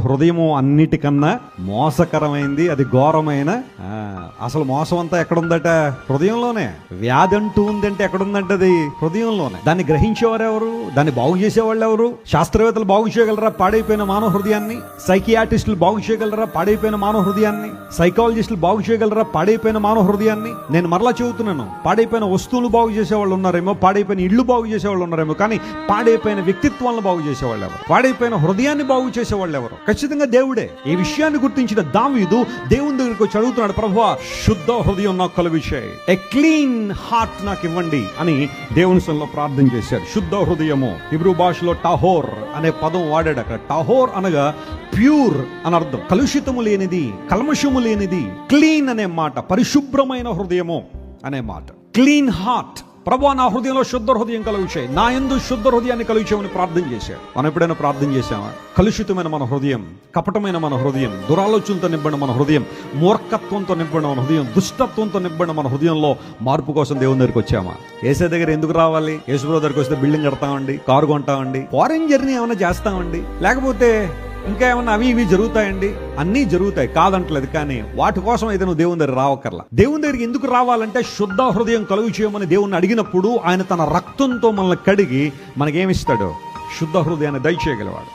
హృదయము అన్నిటికన్నా మోసకరమైంది, అది ఘోరమైన. అసలు మోసం అంతా ఎక్కడుందట? హృదయంలోనే. వ్యాధి అంటూ ఉందంటే ఎక్కడుందంటే అది హృదయంలోనే. దాన్ని గ్రహించేవారు ఎవరు? దాన్ని బాగు చేసేవాళ్ళు ఎవరు? శాస్త్రవేత్తలు బాగు చేయగలరా పాడైపోయిన మానవ హృదయాన్ని? సైకియాట్రిస్టులు బాగు చేయగలరా పాడైపోయిన మానవ హృదయాన్ని? సైకాలజిస్టులు బాగు చేయగలరా పాడైపోయిన మానవ హృదయాన్ని? నేను మరలా చెబుతున్నాను, పాడైపోయిన వస్తువులు బాగు చేసేవాళ్ళు ఉన్నారేమో, పాడైపోయిన ఇళ్ళు బాగు చేసేవాళ్ళు ఉన్నారేమో, కానీ పాడైపోయిన వ్యక్తిత్వాలను బాగు చేసేవాళ్ళు ఎవరు? పాడైపోయిన హృదయాన్ని బాగు చేసేవాళ్ళు ఎవరు? ఖచ్చితంగా దేవుడే. ఈ విషయాన్ని గుర్తించిన దావీదు దేవుని దగ్గరికి వచ్చి అడుగుతున్నాడు, ప్రభువా శుద్ధ హృదయం నాకు కలుగజేయి, ఎ క్లీన్ హార్ట్ నాకు ఇవ్వండి అని దేవుని సన్నిధిలో ప్రార్థన చేశాడు. శుద్ధ హృదయము హీబ్రూ భాషలో టహోర్ అనే పదం వాడాడు. అక్కడ టహోర్ అనగా ప్యూర్ అని అర్థం. కలుషితము లేనిది, కల్మషము లేనిది. క్లీన్ అనే మాట పరిశుభ్రమైన హృదయము అనే మాట. Clean heart. ప్రభువా నా హృదయంలో శుద్ధ హృదయం కలుగజేయి, నా యందు శుద్ధ హృదయాన్ని కలుగజేయమని ప్రార్థన చేశాడు. మనం ఎప్పుడైనా ప్రార్థన చేశామా? కలుషితమైన మన హృదయం, కపటమైన మన హృదయం, దురాలోచనతో నింపడిన మన హృదయం, మూర్ఖత్వంతో నింపడిన మన హృదయం, దుష్టత్వంతో నింపడిన మన హృదయంలో మార్పు కోసం దేవుని దగ్గరికి వచ్చామా? యేసు దగ్గర ఎందుకు రావాలి? యేసుప్రభువు దగ్గరికి వస్తే బిల్డింగ్ కడతామండి, కారు కొంటామండి, ఫారెన్ జర్నీ ఏమైనా చేస్తామండి, లేకపోతే ఇంకా ఏమన్నా అవి ఇవి జరుగుతాయండి. అన్నీ జరుగుతాయి, కాదంటలేదు. కానీ వాటి కోసం అయితే నువ్వు దేవుని దగ్గర రావక్కర్లా. దేవుని దగ్గరికి ఎందుకు రావాలంటే శుద్ధ హృదయం కలుగు చేయమని దేవుణ్ణి అడిగినప్పుడు ఆయన తన రక్తంతో మనల్ని కడిగి మనకేమిస్తాడు? శుద్ధ హృదయాన్ని దయచేయగలవాడు.